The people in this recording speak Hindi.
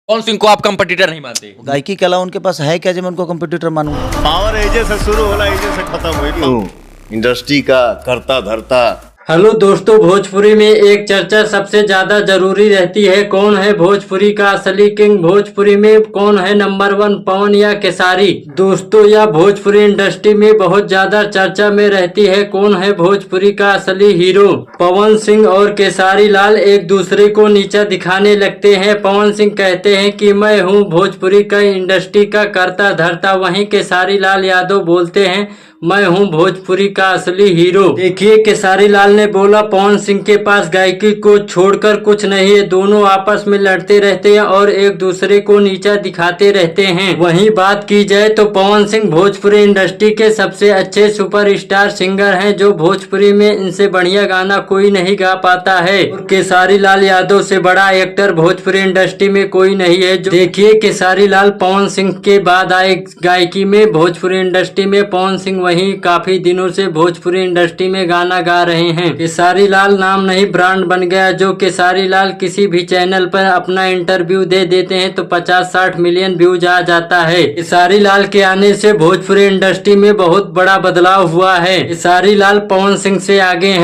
पवन सिंह को आप कंपटीटर नहीं मानते? गायकी कला उनके पास है क्या जो मैं उनको कंपटीटर मानूं? पावर एजे से शुरू होला, एजे से खत्म हुई इंडस्ट्री का करता धरता। हेलो दोस्तों, भोजपुरी में एक चर्चा सबसे ज्यादा जरूरी रहती है, कौन है भोजपुरी का असली किंग? भोजपुरी में कौन है नंबर 1, पवन या केसारी? दोस्तों, या भोजपुरी इंडस्ट्री में बहुत ज्यादा चर्चा में रहती है, कौन है भोजपुरी का असली हीरो? पवन सिंह और केसारी लाल एक दूसरे को नीचा दिखाने लगते हैं। पवन सिंह कहते हैं कि मैं हूँ भोजपुरी का इंडस्ट्री का करता धरता, वहीं केसारी लाल यादव बोलते हैं मैं हूँ भोजपुरी का असली हीरो। देखिए, केसारी लाल ने बोला पवन सिंह के पास गायकी को छोड़कर कुछ नहीं है, दोनों आपस में लड़ते रहते हैं और एक दूसरे को नीचा दिखाते रहते हैं। वहीं बात की जाए तो पवन सिंह भोजपुरी इंडस्ट्री के सबसे अच्छे सुपरस्टार सिंगर हैं, जो भोजपुरी में इनसे बढ़िया गाना कोई नहीं गा पाता है। और केसारी लाल यादव से बड़ा एक्टर भोजपुरी इंडस्ट्री में कोई नहीं है। देखिए, केसारी लाल पवन सिंह के बाद आए गायकी में। भोजपुरी इंडस्ट्री में पवन सिंह वहीं काफी दिनों से भोजपुरी इंडस्ट्री में गाना गा रहे हैं। केसारी लाल नाम नहीं ब्रांड बन गया। जो केसारी लाल किसी भी चैनल पर अपना इंटरव्यू दे देते हैं तो 50-60 मिलियन व्यूज आ जाता है। केसारी लाल के आने से भोजपुरी इंडस्ट्री में बहुत बड़ा बदलाव हुआ है। केसारी लाल पवन सिंह से आगे हैं।